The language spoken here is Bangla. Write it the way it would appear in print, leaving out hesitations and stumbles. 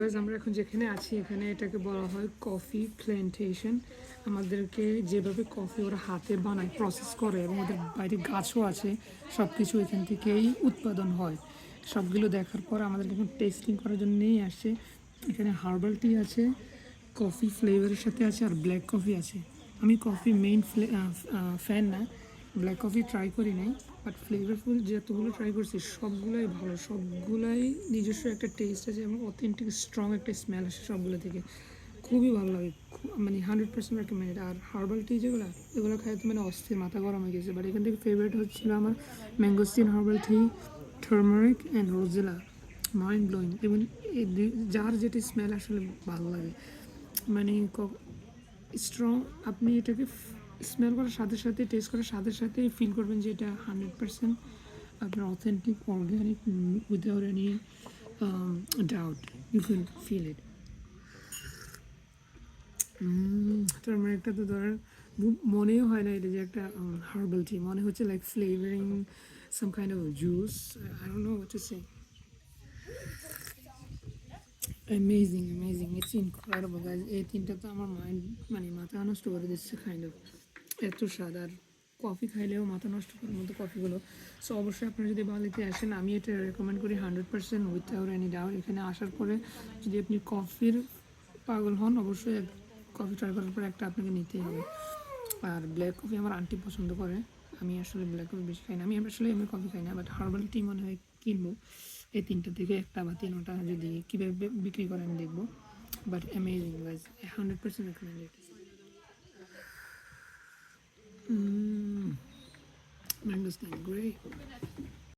গাইস আমরা এখন যেখানে আছি এখানে এটাকে বলা হয় কফি প্ল্যান্টেশন। আমাদেরকে যেভাবে কফি ওরা হাতে বানায় প্রসেস করে এবং ওদের বাইরে গাছও আছে, সব কিছু এখান থেকেই উৎপাদন হয়। সবগুলো দেখার পর আমাদেরকে এখন টেস্টিং করার জন্য নিয়ে আসছে। এখানে হার্বাল টি আছে, কফি ফ্লেভারের সাথে আছে, আর ব্ল্যাক কফি আছে। আমি কফি মেইন ফ্যান না, ব্ল্যাক কফি ট্রাই করি নাই, বাট ফ্লেভারফুল যতগুলো ট্রাই করছি সবগুলোই ভালো, সবগুলাই নিজস্ব একটা টেস্ট আছে এবং অথেন্টিক স্ট্রং একটা স্মেল আসে সবগুলো থেকে। খুবই ভালো লাগে, মানে 100% রেকমেন্ডেড। আর হার্বাল টি যেগুলো এগুলো খাই তো মানে অস্থির, মাথা গরম হয়ে গেছে। বাট এখান থেকে ফেভারিট হচ্ছিল আমার mangosteen herbal tea, turmeric and rosella. Mind blowing. এবং যার যেটা স্মেল আসলে ভালো লাগে, মানে স্ট্রং। আপনি এটাকে স্মেল করার সাথে সাথে, টেস্ট করার সাথে সাথে ফিল করবেন যে এটা 100% আপনার authentic organic, without any doubt you can feel it. টার্মারিকটা তো ধরেন মনেও হয় না এটা যে একটা হার্বাল টি, মনে হচ্ছে like flavouring some kind of juice. I don't know what to say. Amazing amazing, it's incredible guys. এই তিনটা তো আমার মাইন্ড মানে মাথা নষ্ট করে দিচ্ছে কাইন্ড অফ, এত স্বাদ। আর কফি খাইলেও মাথা নষ্ট করার মতো কফিগুলো। সো অবশ্যই আপনারা যদি বালিতে আসেন আমি এটা রেকমেন্ড করি 100% উইথাউট এনি ডাউট। এখানে আসার পরে যদি আপনি কফির পাগল হন, অবশ্যই কফি ট্রাই করার পরে একটা আপনাকে নিতেই হবে। আর ব্ল্যাক কফি আমার আন্টি পছন্দ করে, আমি আসলে ব্ল্যাক কফি বেশি খাই না। আমি আসলে এমনি কফি খাই না, বাট হার্বাল টি মনে হয় কিনবো। এই তিনটা থেকে একটা বা তিনটা যদি কীভাবে বিক্রি করে আমি দেখবো। But amazing guys, 100% recommended. Mangoes, great.